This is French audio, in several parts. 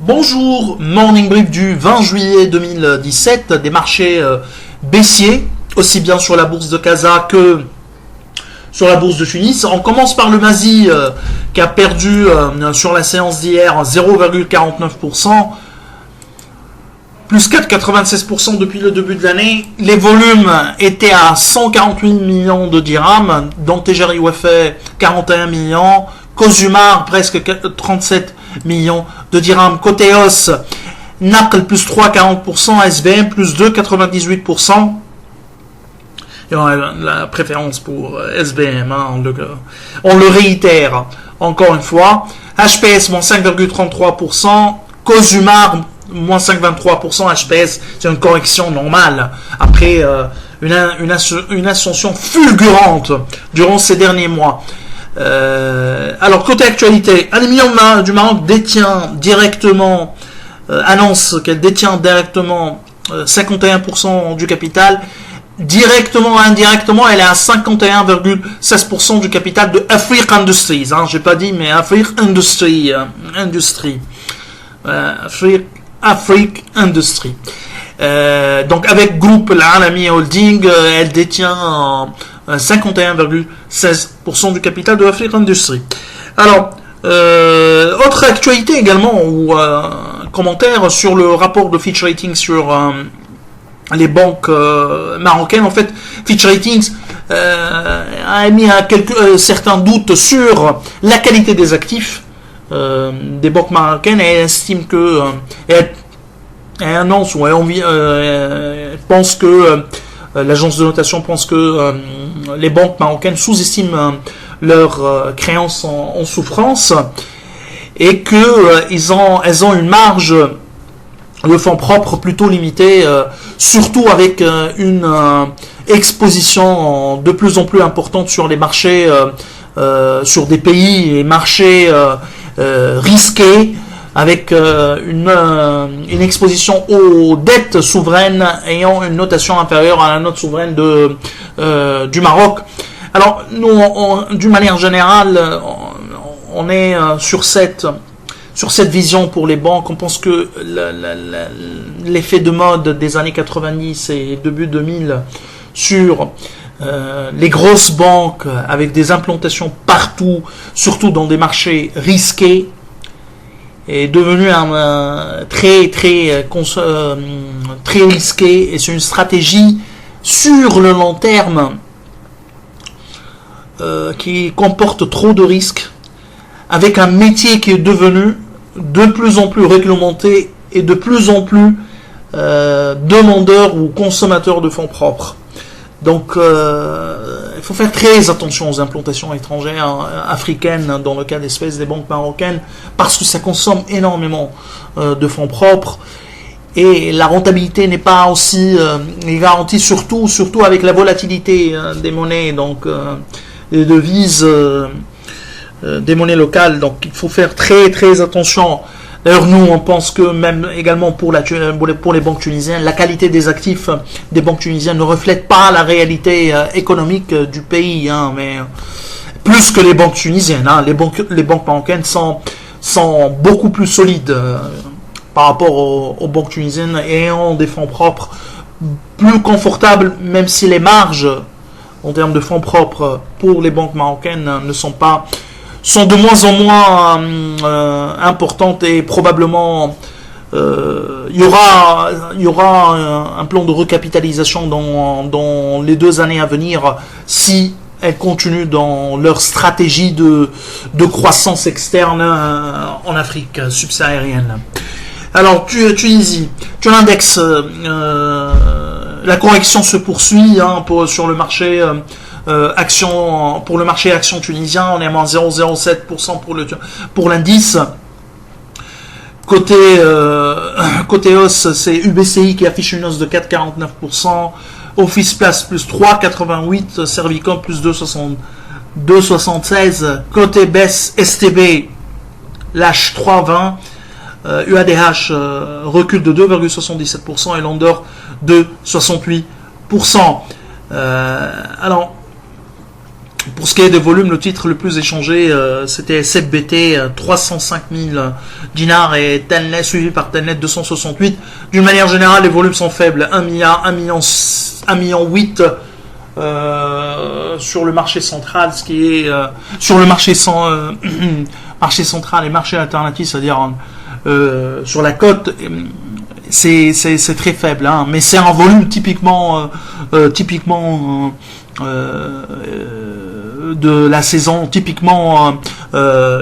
Bonjour, morning brief du 20 juillet 2017, des marchés baissiers, aussi bien sur la bourse de Casa que sur la bourse de Tunis. On commence par le Mazi qui a perdu sur la séance d'hier 0,49%, plus 4,96% depuis le début de l'année. Les volumes étaient à 148 millions de dirhams, dont Tejari Wafé 41 millions, Cosumar presque 37 millions de dirhams. Côté os, Naql plus 3,40%, SBM plus 2,98%. Et on a la préférence pour SBM, hein, on le réitère encore une fois. HPS moins 5,33%, Cosumar moins 5,23%, HPS c'est une correction normale après une ascension fulgurante durant ces derniers mois. Alors côté actualité, Aluminium du Maroc détient directement, annonce qu'elle détient directement 51% du capital. Directement ou indirectement, elle est à 51,16% du capital de Afrique Industries. Hein, j'ai pas dit, mais Afrique Industries. Afrique Industries. Donc avec groupe l'Alami Holding, elle détient 51,16% du capital de Afrique Industries. Alors, autre actualité également, ou commentaire sur le rapport de Fitch Ratings sur les banques marocaines. En fait, Fitch Ratings a mis certains doutes sur la qualité des actifs des banques marocaines, et elle estime que elle annonce ou elle pense que l'agence de notation pense que les banques marocaines sous-estiment leurs créances en souffrance, et que elles ont une marge de fonds propres plutôt limitée, surtout avec une exposition de plus en plus importante sur les marchés, sur des pays et marchés risqués, avec une exposition aux dettes souveraines ayant une notation inférieure à la note souveraine du Maroc. Alors, nous, d'une manière générale, on est sur cette vision pour les banques. On pense que l'effet de mode des années 90 et début 2000 sur les grosses banques avec des implantations partout, surtout dans des marchés risqués, est devenu très risqué, et c'est une stratégie sur le long terme qui comporte trop de risques, avec un métier qui est devenu de plus en plus réglementé et de plus en plus demandeur ou consommateur de fonds propres. Donc il faut faire très attention aux implantations étrangères africaines dans le cas d'espèce des banques marocaines, parce que ça consomme énormément de fonds propres, et la rentabilité n'est pas aussi garantie, surtout avec la volatilité des monnaies, donc les devises des monnaies locales. Donc il faut faire très très attention. D'ailleurs, nous, on pense que même également pour les banques tunisiennes, la qualité des actifs des banques tunisiennes ne reflète pas la réalité économique du pays, hein, mais plus que les banques tunisiennes. Hein, les banques marocaines sont beaucoup plus solides par rapport aux banques tunisiennes, et ont des fonds propres plus confortables, même si les marges en termes de fonds propres pour les banques marocaines sont de moins en moins importantes, et probablement il y aura un plan de recapitalisation dans les 2 années à venir, si elles continuent dans leur stratégie de croissance externe en Afrique subsaharienne. Alors, Tunisie, tu as l'index, la correction se poursuit sur le marché pour le marché action tunisien. On est à moins 0,07% pour l'indice. Côté hausse, c'est UBCI qui affiche une hausse de 4,49%, Office Place plus 3,88%, Servicom plus 2,76%. Côté baisse, STB lâche 3,20%, UADH recule de 2,77%, et Landor de 68%. Alors, Pour ce qui est des volumes, le titre le plus échangé, c'était SFBT, 305 000 dinars, et Telnet, suivi par Telnet, 268. D'une manière générale, les volumes sont faibles. 1 milliard, 1 million 8 sur le marché central, ce qui est sur le marché marché central et marché alternatif, c'est-à-dire sur la cote. C'est très faible, hein, mais c'est un volume typiquement de la saison, typiquement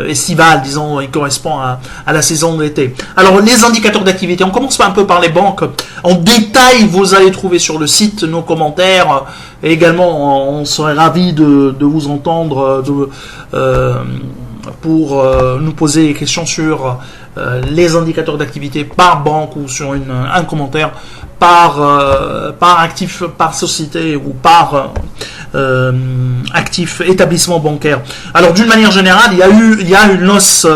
estivale, disons. Il correspond à la saison de l'été. Alors, les indicateurs d'activité, on commence un peu par les banques. En détail, vous allez trouver sur le site nos commentaires. Et également, on serait ravis de vous entendre pour nous poser des questions sur les indicateurs d'activité par banque ou sur un commentaire par actif, par société ou par actif établissement bancaire. Alors d'une manière générale, il y a une hausse,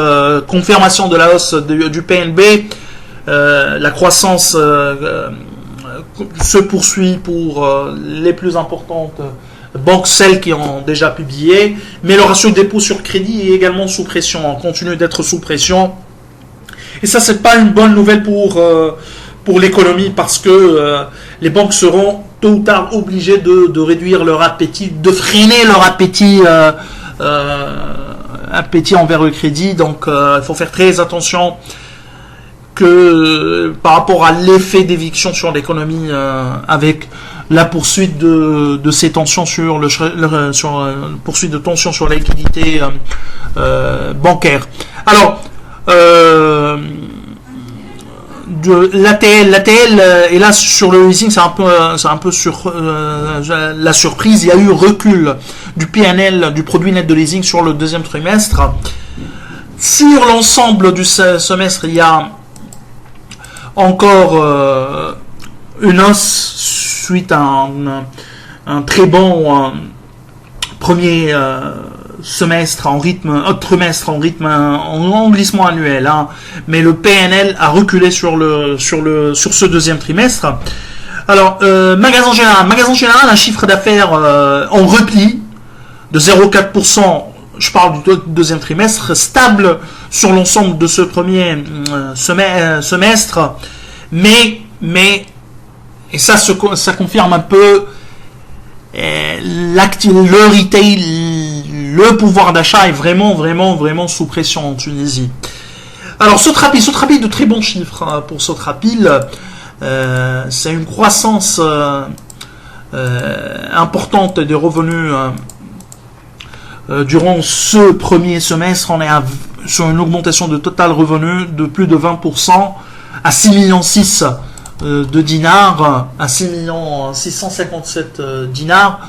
confirmation de la hausse du PNB. La croissance se poursuit pour les plus importantes banques, celles qui ont déjà publié, mais le ratio dépôt sur crédit est également sous pression, on continue d'être sous pression. Et ça, c'est pas une bonne nouvelle pour l'économie, parce que les banques seront tôt ou tard obligées de réduire leur appétit, de freiner leur appétit envers le crédit. Donc, il faut faire très attention que par rapport à l'effet d'éviction sur l'économie, avec la poursuite de ces tensions sur poursuite de tensions sur la liquidité bancaire. Alors, l'ATL, et là sur le leasing, c'est un peu sur la surprise. Il y a eu recul du PNL, du produit net de leasing, sur le deuxième trimestre. Sur l'ensemble du semestre, il y a encore une hausse suite à un très bon premier trimestre en glissement annuel, hein. Mais le PNL a reculé sur ce deuxième trimestre. Alors, magasin général, un chiffre d'affaires en repli de 0,4%. Je parle du deuxième trimestre, stable sur l'ensemble de ce premier semestre, mais et ça confirme un peu le retail, le pouvoir d'achat est vraiment sous pression en Tunisie. Alors Sotrapil, de très bons chiffres, hein, pour Sotrapil. C'est une croissance importante des revenus durant ce premier semestre. On est sur une augmentation de total revenu de plus de 20% à 6,6 millions de dinars, à 6,657 dinars.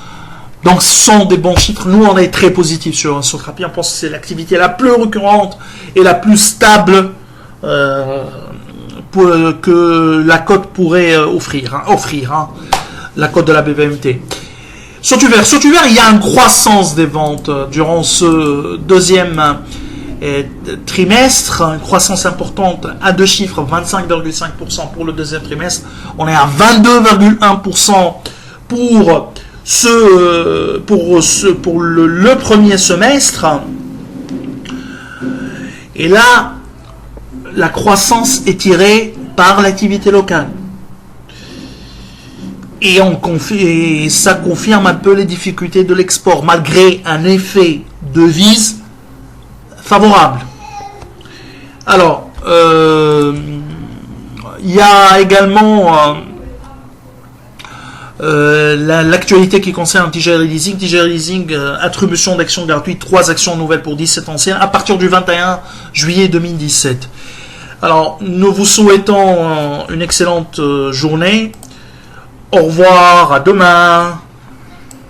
Donc ce sont des bons chiffres. Nous, on est très positifs sur Sotrapil. On pense que c'est l'activité la plus récurrente et la plus stable que la cote pourrait offrir, hein, la cote de la BVMT. Sotuver, il y a une croissance des ventes durant ce deuxième trimestre, une croissance importante à deux chiffres, 25,5% pour le deuxième trimestre. On est à 22,1% pour le premier semestre. Et là, la croissance est tirée par l'activité locale. Et ça confirme un peu les difficultés de l'export, malgré un effet devise favorable. Alors, il y a également l'actualité qui concerne Tijari Leasing. Tijari Leasing, attribution d'actions gratuites, 3 actions nouvelles pour 17 anciennes, à partir du 21 juillet 2017. Alors, nous vous souhaitons une excellente journée. Au revoir, à demain.